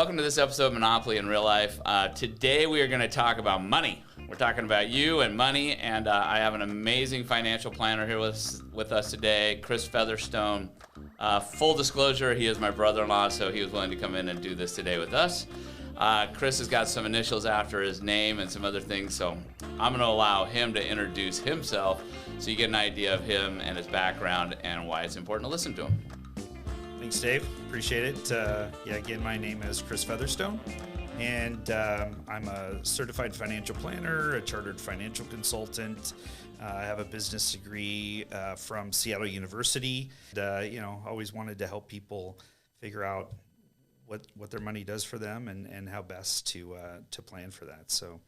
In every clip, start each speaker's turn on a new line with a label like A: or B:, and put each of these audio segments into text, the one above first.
A: Welcome to this episode of Monopoly in Real Life. Today we are going to talk about money. We're talking about you and money, and I have an amazing financial planner here with us today, Chris Featherstone. Full disclosure, he is my brother-in-law, so he was willing to come in and do this today with us. Chris has got some initials after his name and some other things, so I'm going to allow him to introduce himself so you get an idea of him and his background and why it's important to listen to him.
B: Thanks, Dave. Appreciate it. Again, my name is Chris Featherstone, and I'm a certified financial planner, a chartered financial consultant. I have a business degree from Seattle University. Always wanted to help people figure out what their money does for them and how best to plan for that. So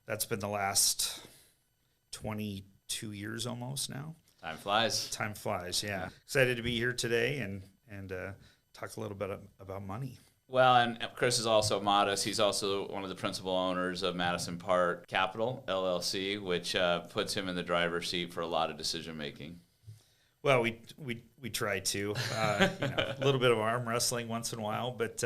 B: that's been the last 22 years almost now.
A: Time flies.
B: Time flies, yeah. Excited to be here today and talk a little bit about money.
A: Well, and Chris is also modest. He's also one of the principal owners of Madison Park Capital, LLC, which puts him in the driver's seat for a lot of decision making.
B: Well, we try to, a little bit of arm wrestling once in a while, but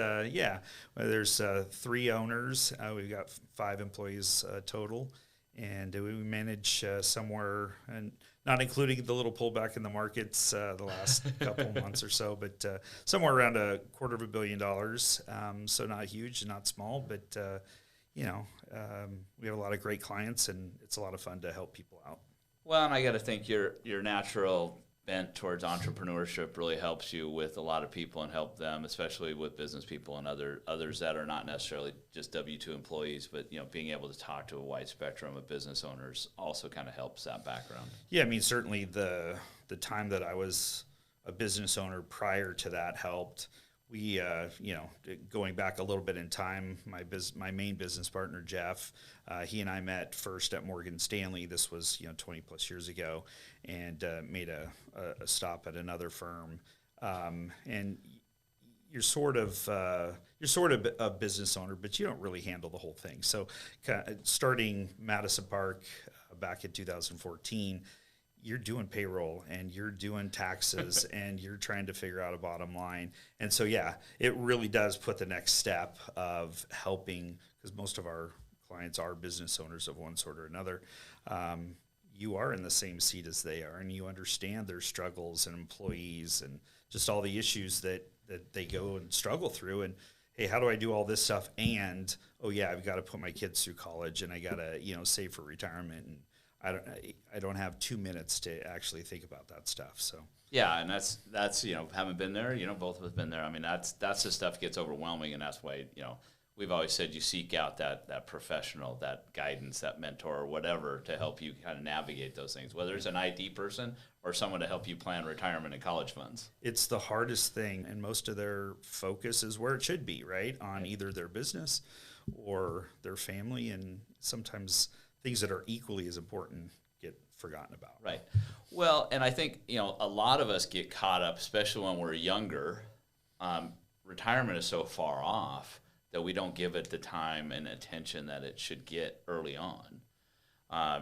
B: there's 3 owners. We've got 5 employees total, and we manage somewhere, and not including the little pullback in the markets the last couple months or so, but somewhere around $250 million. So not huge, not small, but we have a lot of great clients, and it's a lot of fun to help people out.
A: Well, and I got to think your natural bent towards entrepreneurship really helps you with a lot of people and help them, especially with business people and others that are not necessarily just W-2 employees, but being able to talk to a wide spectrum of business owners also kind of helps that background.
B: Yeah, I mean, certainly the time that I was a business owner prior to that helped. We, going back a little bit in time, my main business partner, Jeff, he and I met first at Morgan Stanley. This was, 20 plus years ago, and made a stop at another firm. And you're sort of a business owner, but you don't really handle the whole thing. So starting Madison Park back in 2014, you're doing payroll and you're doing taxes and you're trying to figure out a bottom line. And so, yeah, it really does put the next step of helping, because most of our clients are business owners of one sort or another. You are in the same seat as they are, and you understand their struggles and employees and just all the issues that they go and struggle through. And, hey, how do I do all this stuff? And, I've got to put my kids through college, and I got to, save for retirement, and I don't have 2 minutes to actually think about that stuff. So
A: yeah, and that's haven't been there. Both of us been there. I mean, that's the stuff gets overwhelming, and that's why we've always said you seek out that professional, that guidance, that mentor, or whatever to help you kind of navigate those things. Whether it's an IT person or someone to help you plan retirement and college funds.
B: It's the hardest thing, and most of their focus is where it should be, right? On either their business or their family, and sometimes things that are equally as important get forgotten about.
A: Right. Well, and I think, a lot of us get caught up, especially when we're younger. Retirement is so far off that we don't give it the time and attention that it should get early on.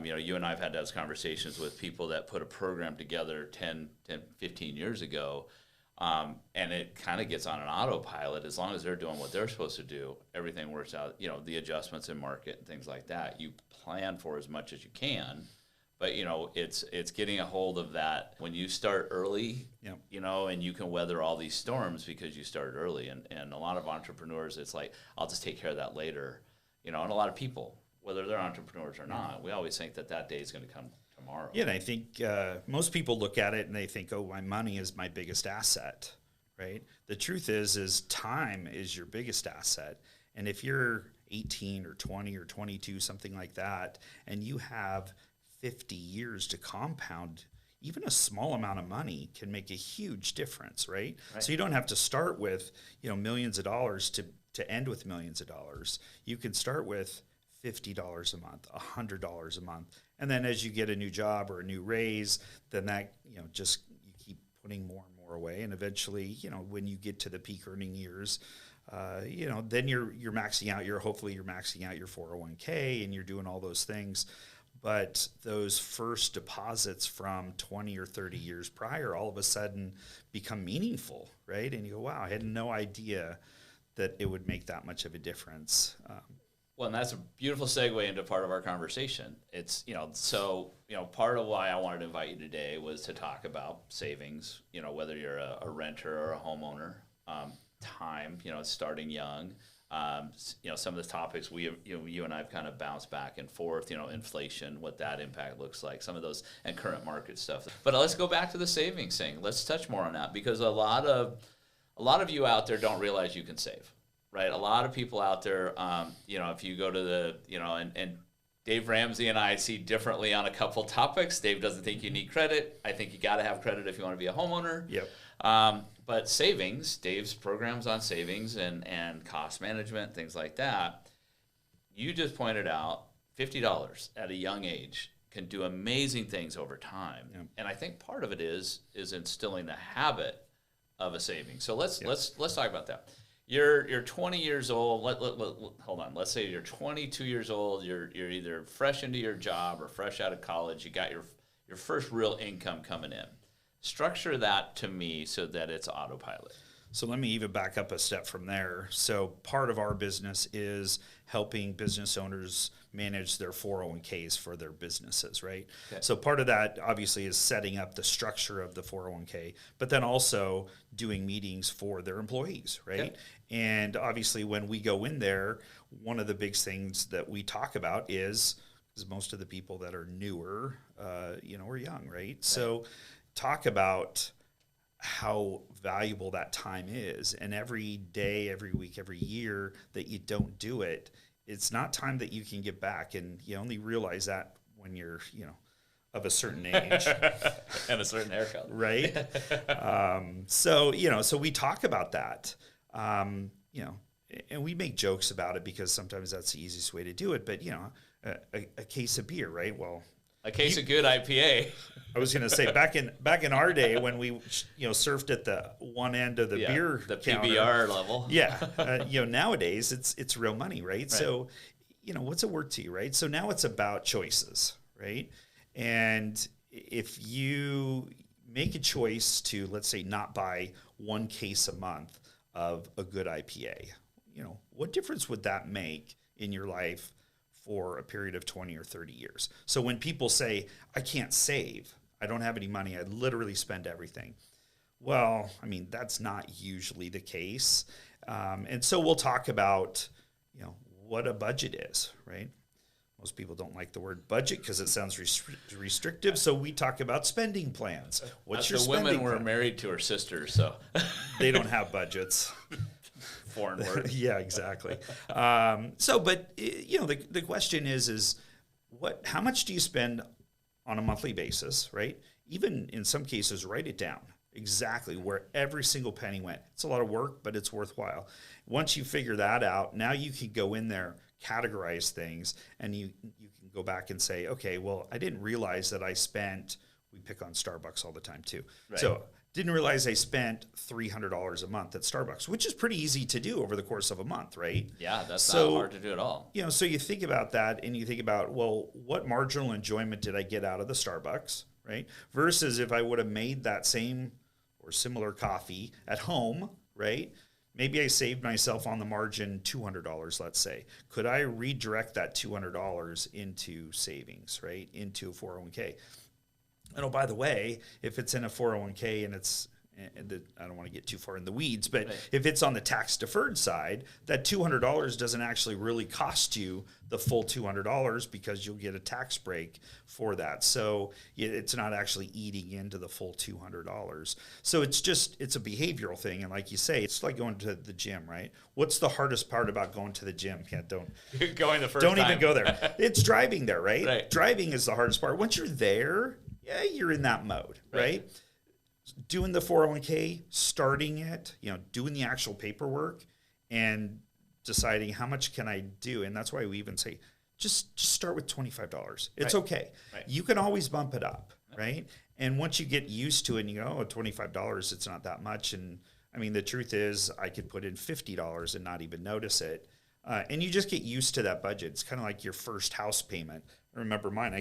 A: You and I have had those conversations with people that put a program together 10, 15 years ago, and it kind of gets on an autopilot. As long as they're doing what they're supposed to do, everything works out, the adjustments in market and things like that. You plan for as much as you can, but it's getting a hold of that when you start early.
B: Yep.
A: And you can weather all these storms because you started early. And a lot of entrepreneurs, it's like, I'll just take care of that later. And a lot of people, whether they're entrepreneurs or not, we always think that day is going to come tomorrow.
B: Yeah, and I think most people look at it and they think, my money is my biggest asset, right? The truth is time is your biggest asset. And if you're 18 or 20 or 22, something like that, and you have 50 years to compound, even a small amount of money can make a huge difference, right? So you don't have to start with, millions of dollars to end with millions of dollars. You can start with $50 a month, $100 a month. And then as you get a new job or a new raise, then that, just you keep putting more and more away. And eventually, when you get to the peak earning years, then you're maxing out hopefully you're maxing out your 401k and you're doing all those things. But those first deposits from 20 or 30 years prior all of a sudden become meaningful, right? And you go, wow, I had no idea that it would make that much of a difference.
A: Well, and that's a beautiful segue into part of our conversation. It's, part of why I wanted to invite you today was to talk about savings, whether you're a renter or a homeowner, time, starting young. Some of the topics you and I've kind of bounced back and forth, inflation, what that impact looks like, some of those, and current market stuff. But let's go back to the savings thing. Let's touch more on that, because a lot of you out there don't realize you can save, right? A lot of people out there, if you go to and Dave Ramsey and I see differently on a couple topics. Dave doesn't think you need credit. I think you got to have credit if you want to be a homeowner.
B: Yep.
A: But savings, Dave's programs on savings and cost management, things like that, you just pointed out $50 at a young age can do amazing things over time. Yep. And I think part of it is instilling the habit of a savings. So let's talk about that. You're 20 years old. Hold on. Let's say you're 22 years old. You're either fresh into your job or fresh out of college. You got your first real income coming in. Structure that to me so that it's autopilot.
B: So let me even back up a step from there. So part of our business is helping business owners manage their 401ks for their businesses, right? Okay. So part of that obviously is setting up the structure of the 401k, but then also doing meetings for their employees, right? Okay. And obviously when we go in there, one of the big things that we talk about is most of the people that are newer, are young, right? Right. So talk about how valuable that time is. And every day, every week, every year that you don't do it, it's not time that you can get back. And you only realize that when you're, of a certain age.
A: And a certain haircut.
B: Right? So we talk about that, and we make jokes about it because sometimes that's the easiest way to do it. But, a case of beer, right? Well,
A: a case of good IPA.
B: I was going to say back in our day when we surfed at the one end of the beer
A: the
B: counter,
A: PBR level.
B: Yeah, nowadays it's real money, right? So what's it worth to you, right? So now it's about choices, right? And if you make a choice to, let's say, not buy one case a month of a good IPA, what difference would that make in your life for a period of 20 or 30 years. So when people say, I can't save, I don't have any money, I literally spend everything. Well, that's not usually the case. And so we'll talk about, what a budget is, right? Most people don't like the word budget because it sounds restrictive. So we talk about spending plans. What's your spending plan?
A: The women were married to her sisters, so.
B: They don't have budgets.
A: Foreign word.
B: Yeah, exactly. But the question is how much do you spend on a monthly basis, right? Even in some cases, write it down exactly where every single penny went. It's a lot of work, but it's worthwhile. Once you figure that out, now you can go in there, categorize things, and you can go back and say, okay, well, I didn't realize that we pick on Starbucks all the time too. Right. So didn't realize I spent $300 a month at Starbucks, which is pretty easy to do over the course of a month, right?
A: Yeah, that's not hard to do at all.
B: So you think about that and you think about, well, what marginal enjoyment did I get out of the Starbucks, right? Versus if I would have made that same or similar coffee at home, right? Maybe I saved myself on the margin $200, let's say. Could I redirect that $200 into savings, right? Into a 401k? And by the way, if it's in a 401k and I don't want to get too far in the weeds, but right. If it's on the tax deferred side, that $200 doesn't actually really cost you the full $200 because you'll get a tax break for that. So it's not actually eating into the full $200. So it's a behavioral thing. And like you say, it's like going to the gym, right? What's the hardest part about going to the gym? Yeah, don't even go there. It's driving there, right? Right? Driving is the hardest part. Once you're there, yeah, you're in that mode, right? Doing the 401k, starting it, doing the actual paperwork and deciding how much can I do. And that's why we even say, just start with $25. It's okay. Right. You can always bump it up, right? And once you get used to it and you go, $25, it's not that much. And the truth is I could put in $50 and not even notice it. And you just get used to that budget. It's kind of like your first house payment. I remember mine, I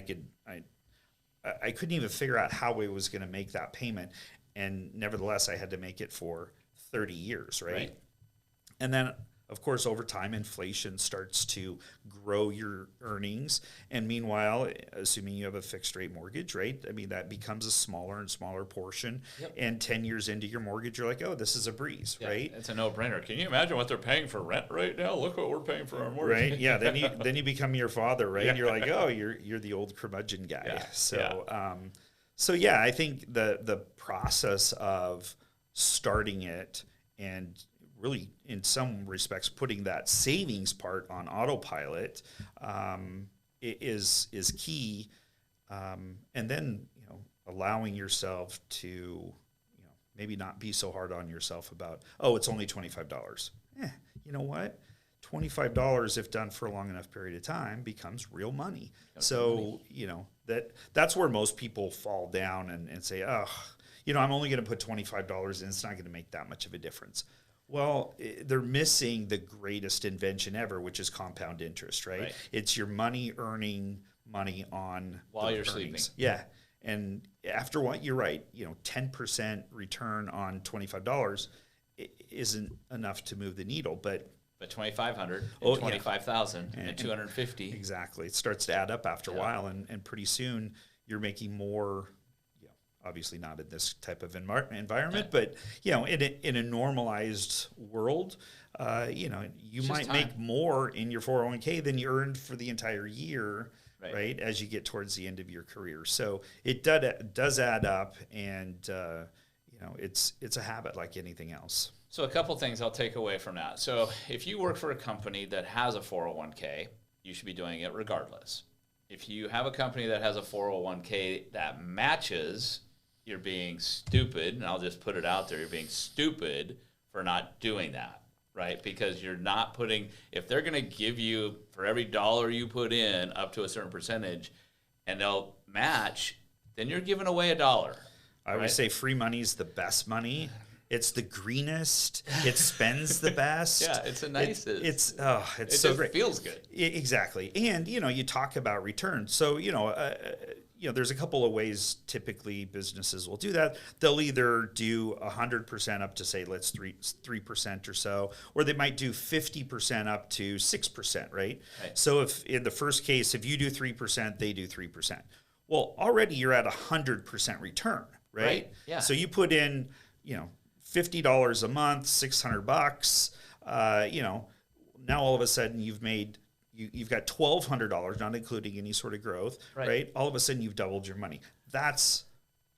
B: couldn't even figure out how I was going to make that payment. And nevertheless, I had to make it for 30 years, right? And then, of course, over time, inflation starts to grow your earnings. And meanwhile, assuming you have a fixed rate mortgage, right? I mean, that becomes a smaller and smaller portion.
A: Yep.
B: And 10 years into your mortgage, you're like, oh, this is a breeze, right?
A: It's a no-brainer. Can you imagine what they're paying for rent right now? Look what we're paying for our mortgage.
B: Right. Yeah. Then you become your father, right?
A: Yeah.
B: You're like, oh, you're the old curmudgeon guy.
A: Yeah.
B: So yeah, I think the process of starting it and really, in some respects, putting that savings part on autopilot is key, and then allowing yourself to maybe not be so hard on yourself about, oh, it's only $25. You know what? $25, if done for a long enough period of time, becomes real money. That's where most people fall down and say, oh, I'm only going to put $25 in. It's not going to make that much of a difference. Well, they're missing the greatest invention ever, which is compound interest, right? It's your money earning money on
A: while you're sleeping.
B: Yeah. And after what, you're right, 10% return on $25 isn't enough to move the needle, but
A: 2,500 and 25,000 and 250.
B: Exactly. It starts to add up after a while, and pretty soon you're making more. Obviously not in this type of environment, but in a normalized world, you might make more in your 401k than you earned for the entire year, right? As you get towards the end of your career. So it does add up, and it's a habit like anything else.
A: So a couple things I'll take away from that. So if you work for a company that has a 401k, you should be doing it regardless. If you have a company that has a 401k that matches, you're being stupid, and I'll just put it out there, you're being stupid for not doing that, right? Because you're not putting, if they're going to give you, for every dollar you put in, up to a certain percentage, and they'll match, then you're giving away $1.
B: I always say free money's the best money. It's the greenest. It spends the best.
A: Yeah, it's the nicest.
B: It's so great.
A: It feels good.
B: Exactly. And, you talk about returns. So, there's a couple of ways typically businesses will do that. They'll either do 100% up to, say, let's 3% or so, or they might do 50% up to 6%, right? So if in the first case, if you do 3%, they do 3%. Well, already you're at 100% return, right?
A: Yeah.
B: So you put in, $50 a month, $600, now all of a sudden you've got $1,200, not including any sort of growth, right? All of a sudden you've doubled your money. That's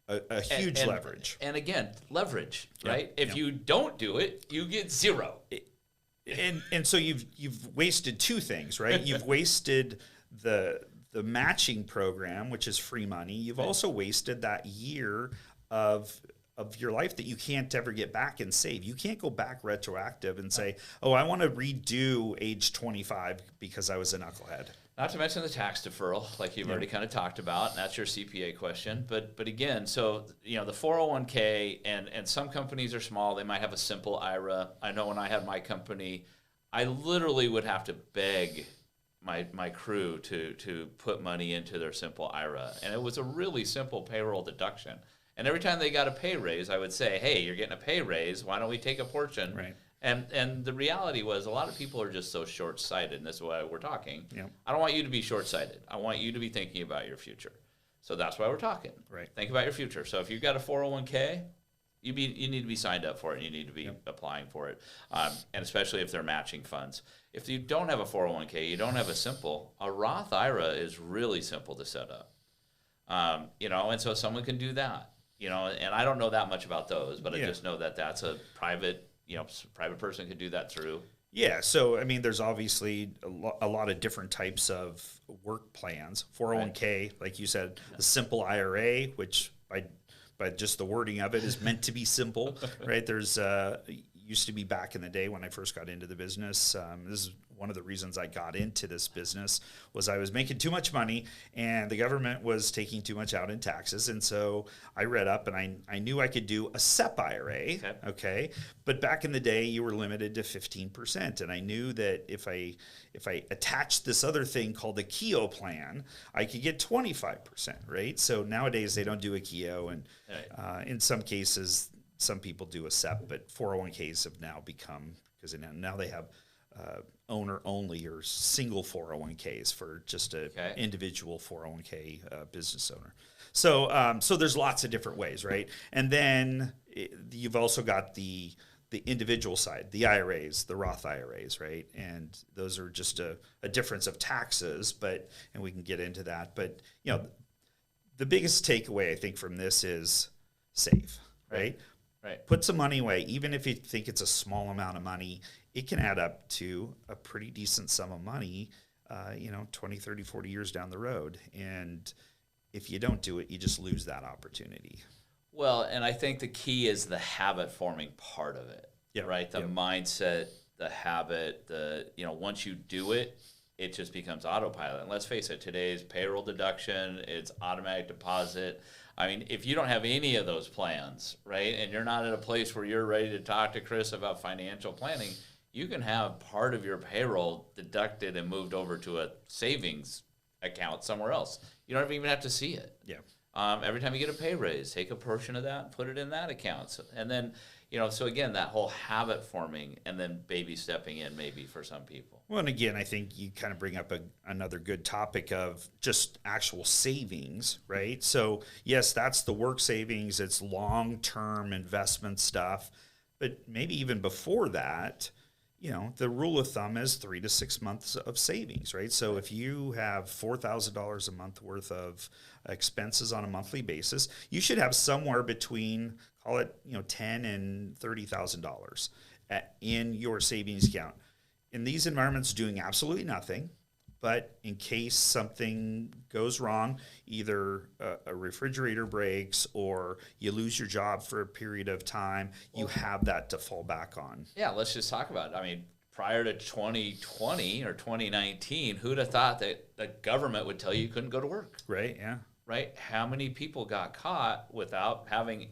B: a huge leverage.
A: And again, leverage, right? If you don't do it, you get zero.
B: And so you've wasted two things, right? You've wasted the matching program, which is free money. You've also wasted that year of your life that you can't ever get back and save. You can't go back retroactive and say, oh, I want to redo age 25 because I was a knucklehead.
A: Not to mention the tax deferral, like you've already kind of talked about, and that's your CPA question. But again, so the 401k, and some companies are small. They might have a simple IRA. I know when I had my company, I literally would have to beg my crew to put money into their simple IRA, and it was a really simple payroll deduction. And every time they got a pay raise, I would say, hey, you're getting a pay raise. Why don't we take a portion?
B: Right.
A: And the reality was a lot of people are just so short-sighted, and this is why we're talking.
B: Yep.
A: I don't want you to be short-sighted. I want you to be thinking about your future. So that's why we're talking.
B: Right.
A: Think about your future. So if you've got a 401k, you need to be signed up for it. You need to be applying for it, and especially if they're matching funds. If you don't have a 401k, you don't have a Roth IRA is really simple to set up. And so someone can do that. And I don't know that much about those, but I just know that that's a private person can do that through.
B: Yeah. So, I mean, there's obviously a lot of different types of work plans. 401k, like you said, the simple IRA, which by just the wording of it is meant to be simple, right? There's used to be back in the day when I first got into the business. This is one of the reasons I got into this business was I was making too much money and the government was taking too much out in taxes. And so I read up and I knew I could do a SEP IRA. Okay. But back in the day, you were limited to 15%. And I knew that if I attached this other thing called a KEO plan, I could get 25%, right? So nowadays they don't do a KEO. And in some cases, some people do a SEP, but 401ks have now become because now they have owner only or single 401ks for just a individual 401k business owner. So there's lots of different ways, right? And then you've also got the individual side, the IRAs, the Roth IRAs, right? And those are just a difference of taxes, and we can get into that. But, the biggest takeaway, I think, from this is save, right?
A: Right.
B: Put some money away. Even if you think it's a small amount of money, it can add up to a pretty decent sum of money, 20, 30, 40 years down the road. And if you don't do it, you just lose that opportunity.
A: Well, and I think the key is the habit forming part of it, right? The mindset, the habit, once you do it, it just becomes autopilot. And let's face it, today's payroll deduction, it's automatic deposit. I mean, if you don't have any of those plans, right, and you're not at a place where you're ready to talk to Chris about financial planning, you can have part of your payroll deducted and moved over to a savings account somewhere else. You don't even have to see it.
B: Yeah.
A: Every time you get a pay raise, take a portion of that and put it in that account. So, and then, so again, that whole habit forming and then baby stepping in maybe for some people.
B: Well, and again, I think you kind of bring up another good topic of just actual savings, right? So yes, that's the work savings. It's long-term investment stuff. But maybe even before that, the rule of thumb is 3 to 6 months of savings, right? So if you have $4,000 a month worth of expenses on a monthly basis, you should have somewhere between, call it, $10,000 and $30,000 in your savings account. In these environments, doing absolutely nothing, but in case something goes wrong, either a refrigerator breaks or you lose your job for a period of time, you have that to fall back on.
A: Yeah, let's just talk about it. I mean, prior to 2020 or 2019, who'd have thought that the government would tell you couldn't go to work?
B: Right, yeah.
A: Right? How many people got caught without having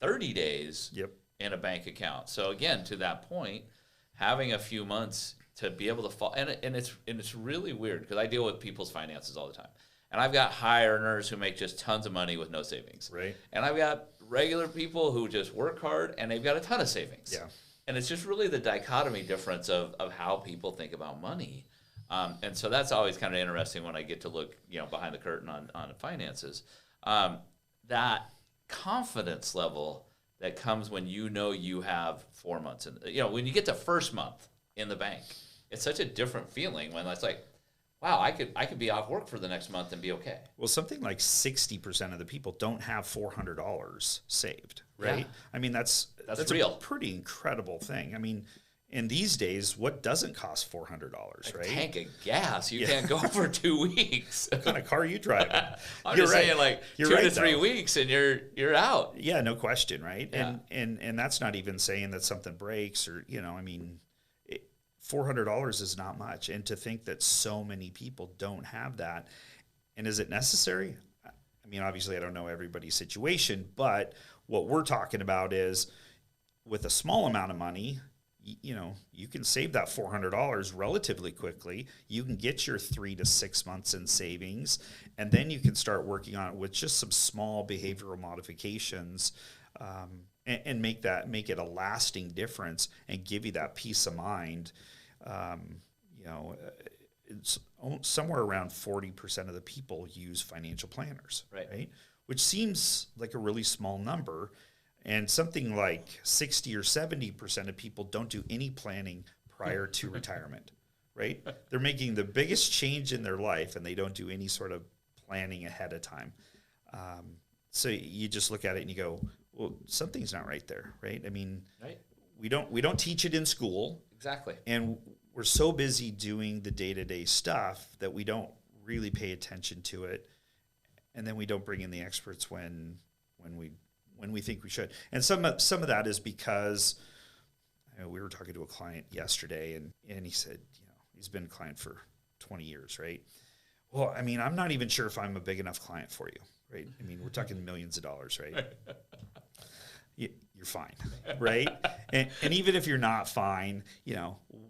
A: 30 days in a bank account? So again, to that point, having a few months to be able to fall, and it's really weird because I deal with people's finances all the time, and I've got high earners who make just tons of money with no savings,
B: right? And
A: I've got regular people who just work hard and they've got a ton of savings, and it's just really the dichotomy difference of how people think about money, and so that's always kind of interesting when I get to look behind the curtain on finances, that confidence level that comes when you have 4 months, and when you get to first month in the bank. It's such a different feeling when it's like, wow, I could be off work for the next month and be okay.
B: Well, something like 60% of the people don't have $400 saved, right? Yeah. I mean, that's
A: real.
B: A pretty incredible thing. I mean, in these days, what doesn't cost $400, right?
A: A tank of gas. You can't go for 2 weeks.
B: What kind of car are you driving?
A: I'm just saying, like, you're 2 to 3 weeks and you're out.
B: Yeah, no question, right?
A: Yeah.
B: And that's not even saying that something breaks or, I mean, $400 is not much. And to think that so many people don't have that. And is it necessary? I mean, obviously I don't know everybody's situation, but what we're talking about is with a small amount of money, you can save that $400 relatively quickly. You can get your 3 to 6 months in savings, and then you can start working on it with just some small behavioral modifications, and make it a lasting difference and give you that peace of mind. It's somewhere around 40% of the people use financial planners, right? Which seems like a really small number. And something like 60 or 70% of people don't do any planning prior to retirement, right? They're making the biggest change in their life and they don't do any sort of planning ahead of time. So you just look at it and you go, well, something's not right there, right? I mean, we don't teach it in school.
A: Exactly.
B: And we're so busy doing the day-to-day stuff that we don't really pay attention to it. And then we don't bring in the experts when we think we should. And some of that is because we were talking to a client yesterday and he said, he's been a client for 20 years, right? Well, I mean, I'm not even sure if I'm a big enough client for you, right? I mean, we're talking millions of dollars, right? You're fine, right? And even if you're not fine,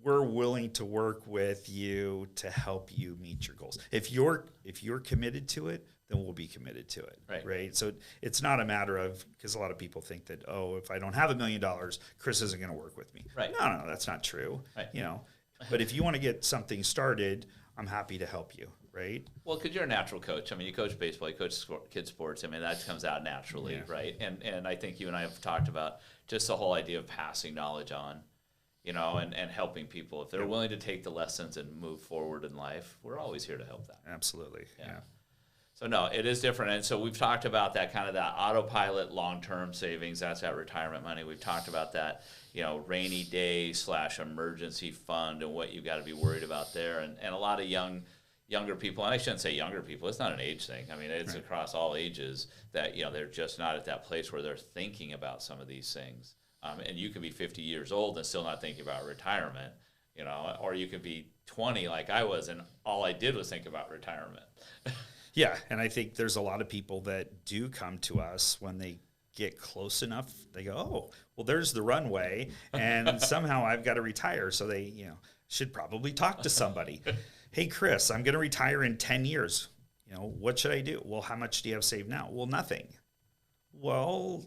B: we're willing to work with you to help you meet your goals. If you're committed to it, then we'll be committed to it. Right. So it's not a matter of, because a lot of people think that, oh, if I don't have $1 million, Chris isn't going to work with me.
A: Right.
B: No, that's not true.
A: Right.
B: But if you want to get something started, I'm happy to help you. Right.
A: Well, because you're a natural coach. I mean, you coach baseball, you coach kids sports. I mean, that comes out naturally, right? And I think you and I have talked about just the whole idea of passing knowledge on, and helping people. If they're willing to take the lessons and move forward in life, we're always here to help them.
B: Absolutely. Yeah.
A: So no, it is different. And so we've talked about that kind of that autopilot long-term savings. That's that retirement money. We've talked about that, rainy day / emergency fund and what you've got to be worried about there. And a lot of younger people, and I shouldn't say younger people, it's not an age thing. I mean, it's across all ages that, they're just not at that place where they're thinking about some of these things. And you can be 50 years old and still not thinking about retirement, or you could be 20 like I was, and all I did was think about retirement.
B: Yeah, and I think there's a lot of people that do come to us when they get close enough. They go, oh, well, there's the runway, and somehow I've got to retire. So they, should probably talk to somebody. Hey, Chris, I'm going to retire in 10 years. What should I do? Well, how much do you have saved now? Well, nothing. Well,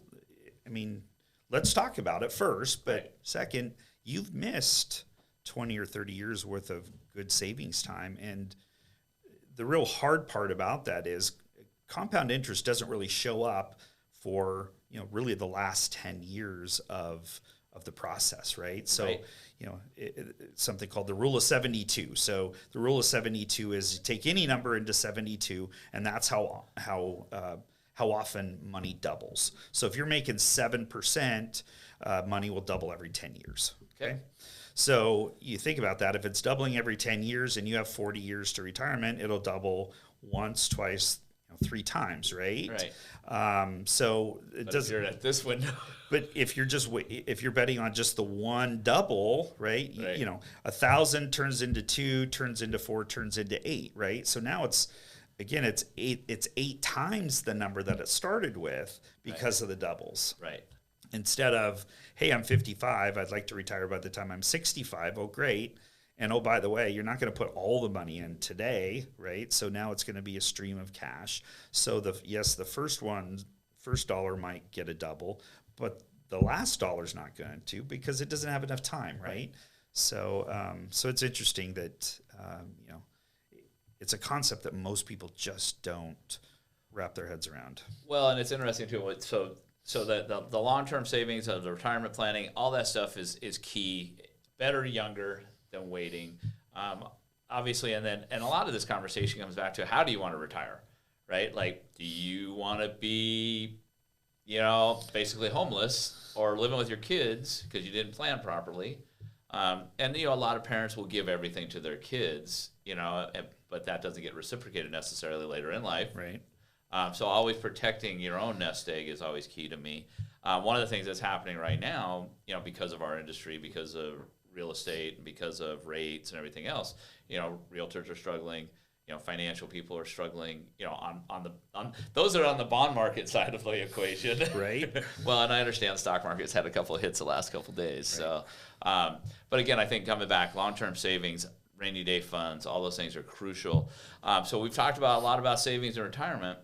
B: I mean, let's talk about it first. But second, you've missed 20 or 30 years worth of good savings time. And the real hard part about that is compound interest doesn't really show up for, really the last 10 years of the process, right? So, it's something called the rule of 72. So the rule of 72 is you take any number into 72, and that's how often money doubles. So if you're making 7%, money will double every 10 years. Okay. So you think about that. If it's doubling every 10 years and you have 40 years to retirement, it'll double once, twice, 3 times, right?
A: Right.
B: So it doesn't.
A: You're at this window.
B: But if you're betting on just the one double, right? 1,000 turns into 2, turns into 4, turns into 8, right? So now it's 8. It's 8 times the number that it started with because of the doubles.
A: Right.
B: Instead of, hey, I'm 55, I'd like to retire by the time I'm 65. Oh, great. And oh, by the way, you're not going to put all the money in today, right? So now it's going to be a stream of cash. So the first dollar might get a double, but the last dollar's not going to, because it doesn't have enough time, right? So it's interesting that it's a concept that most people just don't wrap their heads around.
A: Well, and it's interesting too. So the long-term savings, the retirement planning, all that stuff is key. Better younger than waiting, obviously. And a lot of this conversation comes back to, how do you want to retire, right? Like, do you want to be, basically homeless or living with your kids because you didn't plan properly? And a lot of parents will give everything to their kids, but that doesn't get reciprocated necessarily later in life.
B: Right.
A: So always protecting your own nest egg is always key to me. One of the things that's happening right now, because of our industry, because of real estate, and because of rates and everything else, realtors are struggling. Financial people are struggling. On those that are on the bond market side of the equation,
B: right?
A: Well, and I understand the stock market's had a couple of hits the last couple of days. Right. So, but again, I think coming back, long-term savings, rainy day funds, all those things are crucial. So we've talked a lot about savings and retirement.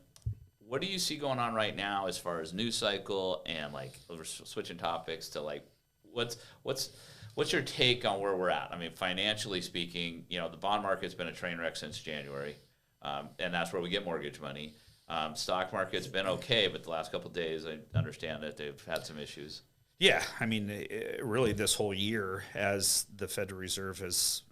A: What do you see going on right now as far as news cycle and we're switching topics to what's your take on where we're at? I mean, financially speaking, the bond market's been a train wreck since January, and that's where we get mortgage money. Stock market's been okay, but the last couple of days, I understand that they've had some issues.
B: Yeah, I mean, really this whole year, as the Federal Reserve has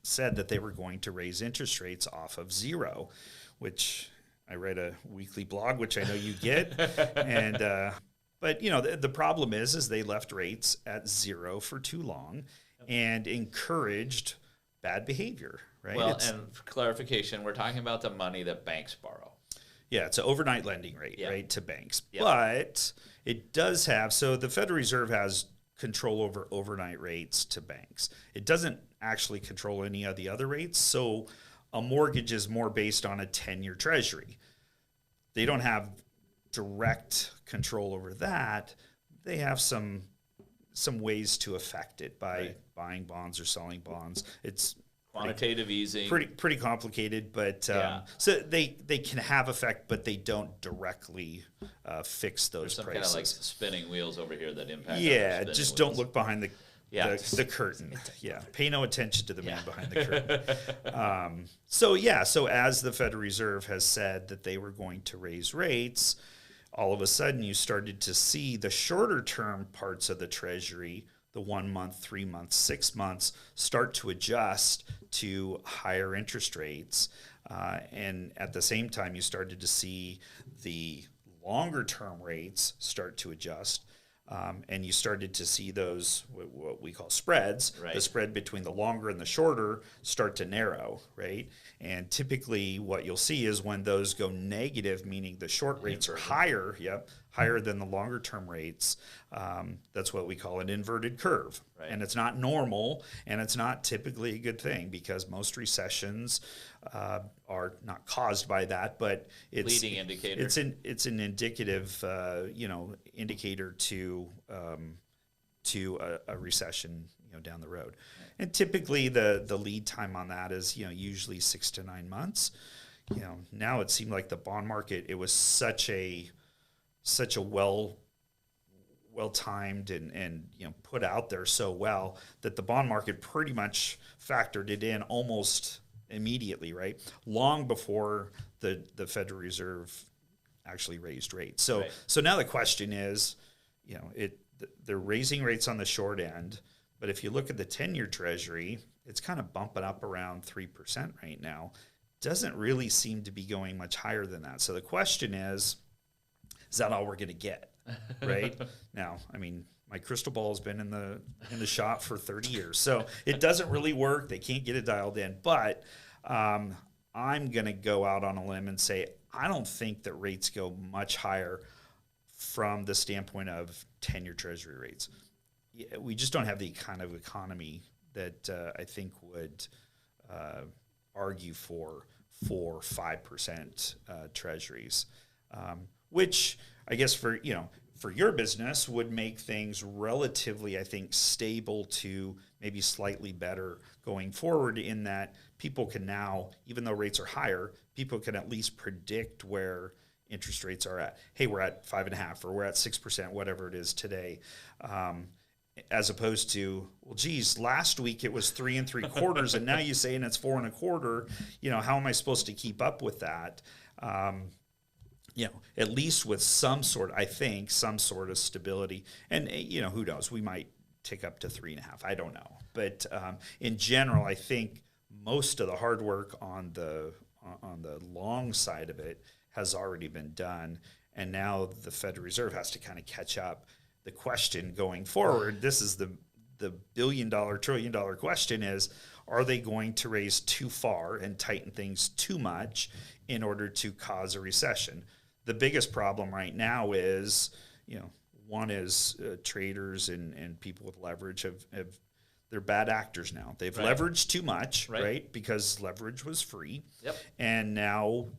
B: said that they were going to raise interest rates off of 0, which I write a weekly blog, which I know you get, and but the problem is they left rates at 0 for too long and encouraged bad behavior, right?
A: Well, and for clarification, we're talking about the money that banks borrow.
B: Yeah, it's an overnight lending rate, right, to banks. Yep. But it does have, so the Federal Reserve has control over overnight rates to banks. It doesn't actually control any of the other rates. So a mortgage is more based on a 10-year treasury. They don't have direct control over that. They have some ways to affect it by buying bonds or selling bonds. It's
A: quantitative easing.
B: Pretty complicated, but so they can have effect, but they don't directly fix those
A: There's some
B: prices.
A: kind of like spinning wheels over here that impact.
B: Yeah, just don't look behind the curtain. Yeah, pay no attention to the man behind the curtain. So as the Federal Reserve has said that they were going to raise rates, all of a sudden you started to see the shorter term parts of the Treasury, the 1 month, 3 months, 6 months, start to adjust to higher interest rates. And at the same time, you started to see the longer term rates start to adjust. And you started to see those, what we call spreads,
A: right.
B: The spread between the longer and the shorter start to narrow, right? And typically what you'll see is when those go negative, meaning the short rates are higher, higher than the longer term rates, that's what we call an inverted curve.
A: Right.
B: And it's not normal, and it's not typically a good thing because most recessions are not caused by that, but it's
A: leading indicator.
B: It's an indicative, indicator to a recession, down the road. Right. And typically the lead time on that is, usually 6 to 9 months. Now it seemed like the bond market, it was such a well-timed and put out there so well that the bond market pretty much factored it in almost immediately, right? Long before the Federal Reserve actually raised rates. So
A: right.
B: So now the question is, they're raising rates on the short end, but if you look at the 10-year Treasury, it's kind of bumping up around 3% right now. Doesn't really seem to be going much higher than that. So the question is that all we're going to get? Right? Now, I mean, my crystal ball has been in the shop for 30 years, so it doesn't really work. They can't get it dialed in. But I'm going to go out on a limb and say I don't think that rates go much higher from the standpoint of 10-year Treasury rates. We just don't have the kind of economy that I think would argue for 4-5% Treasuries, which I guess for your business would make things relatively, I think, stable to maybe slightly better going forward, in that people can now, even though rates are higher, people can at least predict where interest rates are at. Hey, we're at 5.5% or we're at 6%, whatever it is today. As opposed to, well, geez, last week it was 3 3/4, and now you're saying it's 4 1/4. How am I supposed to keep up with that? At least with some sort of stability. And, who knows? We might tick up to 3.5. I don't know. But in general, I think most of the hard work on the long side of it has already been done. And now the Federal Reserve has to kind of catch up. The question going forward, this is the billion-dollar, trillion-dollar question is, are they going to raise too far and tighten things too much in order to cause a recession? The biggest problem right now is, one is traders and people with leverage they're bad actors now. They've leveraged too much, right? Because leverage was free.
A: Yep.
B: And now,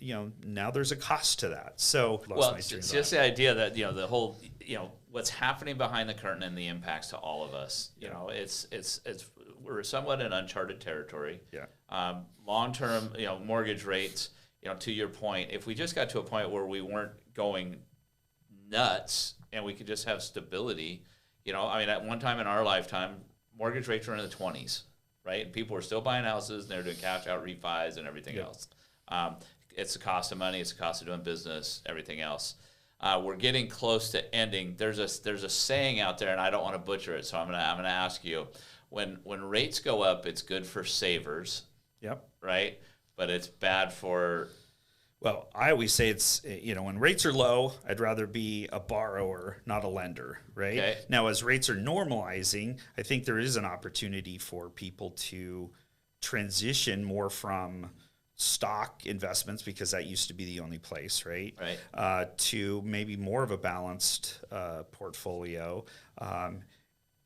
B: now there's a cost to that. So,
A: it's just the idea that, the whole, what's happening behind the curtain and the impacts to all of us. It's we're somewhat in uncharted territory.
B: Yeah.
A: Long-term, mortgage rates, to your point, if we just got to a point where we weren't going nuts and we could just have stability, at one time in our lifetime, mortgage rates were in the 20s, right? And people were still buying houses, and they were doing cash out refis and everything else. It's the cost of money, it's the cost of doing business, everything else. We're getting close to ending. There's a saying out there, and I don't want to butcher it, so I'm gonna ask you. When rates go up, it's good for savers.
B: Yep.
A: Right? But it's bad for...
B: Well, I always say it's, when rates are low, I'd rather be a borrower, not a lender, right?
A: Okay.
B: Now, as rates are normalizing, I think there is an opportunity for people to transition more from stock investments, because that used to be the only place, right?
A: Right.
B: To maybe more of a balanced portfolio,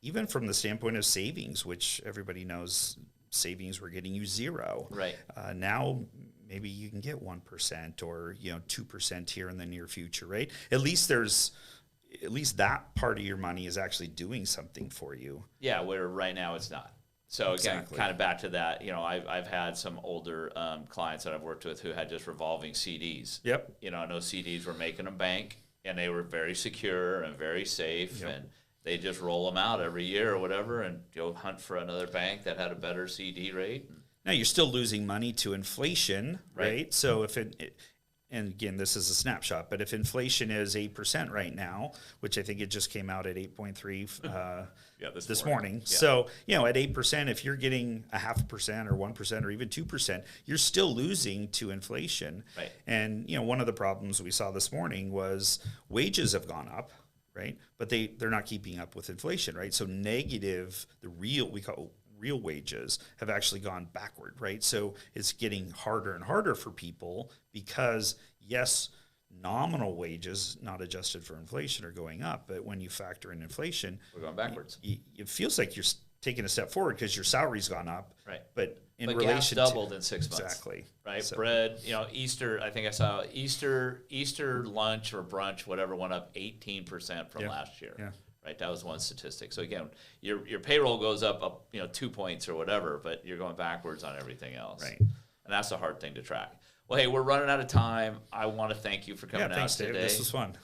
B: even from the standpoint of savings, which everybody knows savings were getting you 0.
A: Right.
B: Now, maybe you can get 1% or 2% here in the near future, right? At least that part of your money is actually doing something for you.
A: Yeah, where right now it's not. So again,
B: Exactly.
A: kind of back to that, I've had some older clients that I've worked with who had just revolving CDs.
B: Yep.
A: And those CDs were making them bank, and they were very secure and very safe,
B: Yep.
A: and they just roll them out every year or whatever, and go hunt for another bank that had a better CD rate.
B: Now you're still losing money to inflation, right?
A: Right.
B: So if and again, this is a snapshot, but if inflation is 8% right now, which I think it just came out at 8.3 this morning.
A: Yeah.
B: So, at 8%, if you're getting 0.5% or 1% or even 2%, you're still losing to inflation.
A: Right.
B: And, one of the problems we saw this morning was wages have gone up, right? But they're not keeping up with inflation, right? So negative, we call real wages have actually gone backward, right? So it's getting harder and harder for people because, yes, nominal wages, not adjusted for inflation, are going up. But when you factor in inflation,
A: We're going backwards.
B: it feels like you're taking a step forward because your salary's gone up.
A: Right.
B: But in
A: But
B: relation
A: gas doubled in 6 months.
B: Exactly.
A: Right.
B: So-
A: Bread, Easter, I think I saw Easter lunch or brunch, whatever, went up 18% from
B: Yeah.
A: last year.
B: Yeah.
A: Right. That was one statistic. So again, your payroll goes up 2 points or whatever, but you're going backwards on everything else.
B: Right.
A: And that's a hard thing to track. Well, hey, we're running out of time. I want to thank you for coming
B: Yeah, thanks,
A: out today.
B: Dave. This was fun.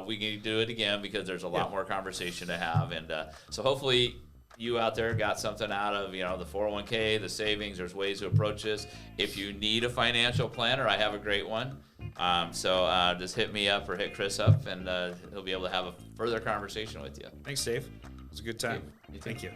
A: We can do it again because there's a lot more conversation to have. And so hopefully you out there got something out of, the 401k, the savings. There's ways to approach this. If you need a financial planner, I have a great one. So just hit me up or hit Chris up, and he'll be able to have a further conversation with you.
B: Thanks, Dave. It was a good time.
A: You too.
B: Thank you.